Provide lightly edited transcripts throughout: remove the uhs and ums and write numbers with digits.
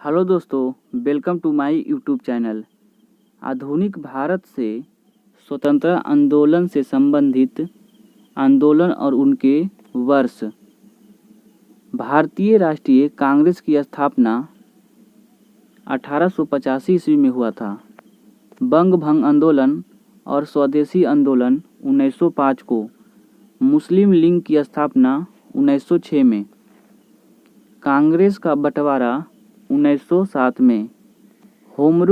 Hello दोस्तों, welcome to my YouTube channel. आधुनिक भारत से स्वतंत्रता आंदोलन से संबंधित आंदोलन और उनके वर्ष। भारतीय राष्ट्रीय कांग्रेस की स्थापना 1885 ईस्वी में हुआ था। बंग भंग आंदोलन और स्वदेशी आंदोलन 1905 को। मुस्लिम लीग की स्थापना 1906 में। कांग्रेस का बंटवारा 1907 में। होम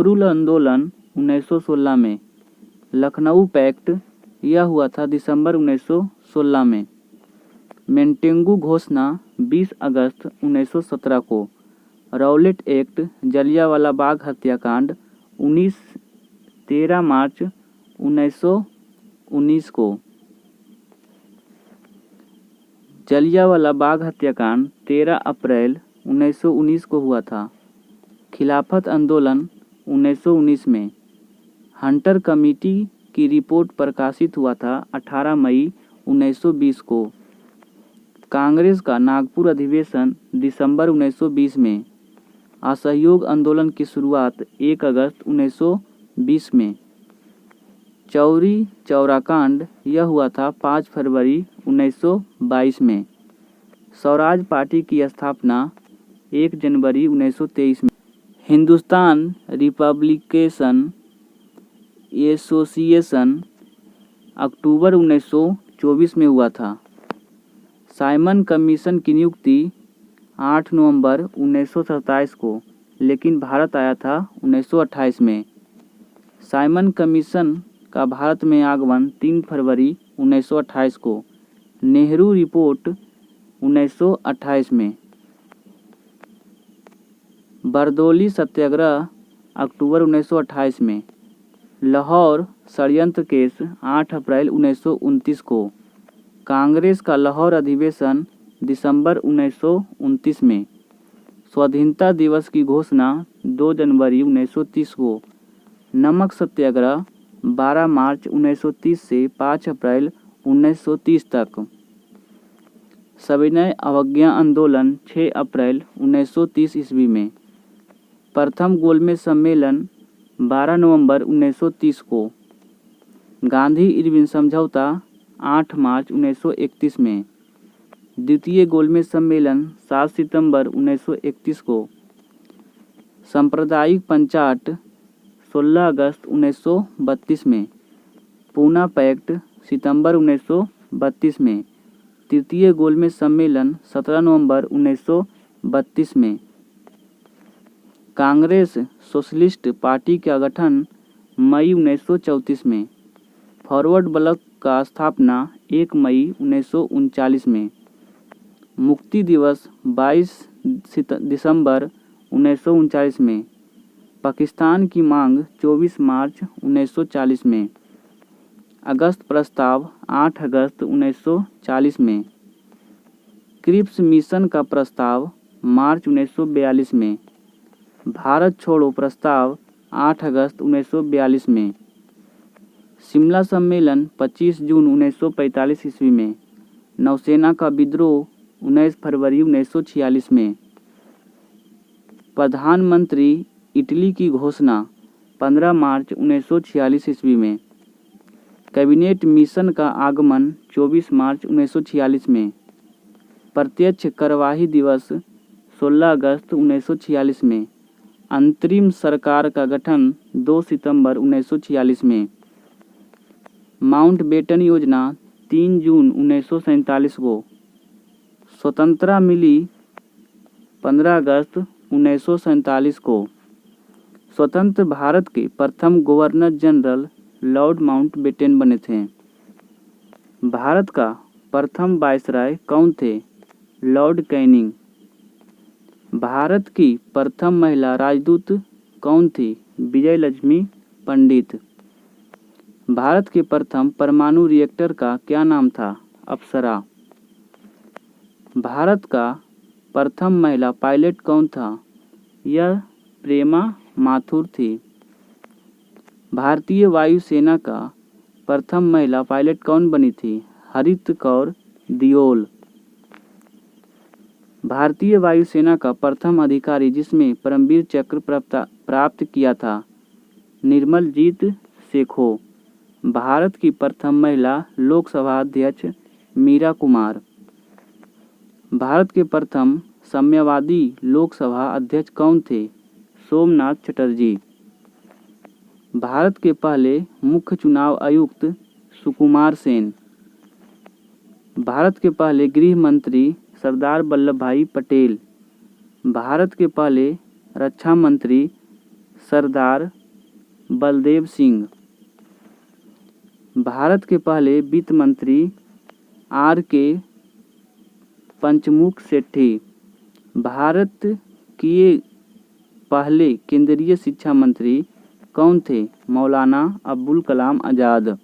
रूल आंदोलन 1916 में। लखनऊ पैक्ट यह हुआ था दिसंबर 1916 में। मेंटेगू घोषणा 20 अगस्त 1917 को। रौलेट एक्ट, जलियांवाला बाग हत्याकांड 13 मार्च 1919 को। जलियांवाला बाग हत्याकांड 13 अप्रैल 1919 को हुआ था। खिलाफत आंदोलन 1919 में। हंटर कमेटी की रिपोर्ट प्रकाशित हुआ था 18 मई 1920 को। कांग्रेस का नागपुर अधिवेशन दिसंबर 1920 में। असहयोग आंदोलन की शुरुआत 1 अगस्त 1920 में। चौरी चौरा कांड यह हुआ था 5 फरवरी 1922 में। स्वराज पार्टी की स्थापना 1 जनवरी 1923 में। हिंदुस्तान रिपब्लिकेशन एसोसिएशन अक्टूबर 1924 में हुआ था। साइमन कमीशन की नियुक्ति 8 नवंबर 1927 को, लेकिन भारत आया था 1928 में। साइमन कमीशन का भारत में आगमन 3 फरवरी 1928 को। नेहरू रिपोर्ट 1928 में। बरदौली सत्याग्रह अक्टूबर 1928 में। लाहौर षड्यंत्र केस 8 अप्रैल 1929 को। कांग्रेस का लाहौर अधिवेशन दिसंबर 1929 में। स्वाधीनता दिवस की घोषणा 2 जनवरी 1930 को। नमक सत्याग्रह 12 मार्च 1930 से 5 अप्रैल 1930 तक। सविनय अवज्ञा आंदोलन 6 अप्रैल 1930 ईस्वी में। प्रथम गोलमेज सम्मेलन 12 नवंबर 1930 को। गांधी इरविन समझौता 8 मार्च 1931 में। द्वितीय गोलमेज सम्मेलन 7 सितंबर 1931 को। सांप्रदायिक पंचाट 16 अगस्त 1932 में। पूना पैक्ट सितंबर 1932 में। तृतीय गोलमेज सम्मेलन 17 नवंबर 1932 में। कांग्रेस सोशलिस्ट पार्टी का गठन मई 1934 में। फॉरवर्ड ब्लॉक का स्थापना 1 मई 1939 में। मुक्ति दिवस 22 दिसंबर 1939 में। पाकिस्तान की मांग 24 मार्च 1940 में। अगस्त प्रस्ताव 8 अगस्त 1940 में। क्रिप्स मिशन का प्रस्ताव मार्च 1942 में। भारत छोड़ो प्रस्ताव 8 अगस्त 1942 में। शिमला सम्मेलन 25 जून 1945 ईस्वी में। नौसेना का विद्रोह 19 फरवरी 1946 में। प्रधानमंत्री इटली की घोषणा 15 मार्च 1946 ईस्वी में। कैबिनेट मिशन का आगमन 24 मार्च 1946 में। प्रत्यक्ष कार्यवाही दिवस 16 अगस्त 1946 में। अंतरिम सरकार का गठन 2 सितंबर 1946 में। माउंटबेटन योजना 3 जून 1947 को। स्वतंत्रता मिली 15 अगस्त 1947 को। स्वतंत्र भारत के प्रथम गवर्नर जनरल लॉर्ड माउंटबेटन बने थे। भारत का प्रथम वायसराय कौन थे? Lord Canning. भारत की प्रथम महिला राजदूत कौन थी? विजयलक्ष्मी पंडित। भारत के प्रथम परमाणु रिएक्टर का क्या नाम था? अप्सरा। भारत का प्रथम महिला पायलट कौन था? यह प्रेमा माथुर थी। भारतीय वायुसेना का प्रथम महिला पायलट कौन बनी थी? हरित कौर दियोल। भारतीय वायुसेना का प्रथम अधिकारी जिसमें परमवीर चक्र प्राप्त किया था, निर्मलजीत सेखो। भारत की प्रथम महिला लोकसभा अध्यक्ष मीरा कुमार। भारत के प्रथम साम्यवादी लोकसभा अध्यक्ष कौन थे? सोमनाथ चटर्जी। भारत के पहले मुख्य चुनाव आयुक्त सुकुमार सेन। भारत के पहले गृह मंत्री सरदार वल्लभ भाई पटेल। भारत के पहले रक्षा मंत्री सरदार बलदेव सिंह। भारत के पहले वित्त मंत्री R.K. पंचमुख सेठी। भारत के पहले केंद्रीय शिक्षा मंत्री कौन थे? मौलाना अबुल कलाम आज़ाद।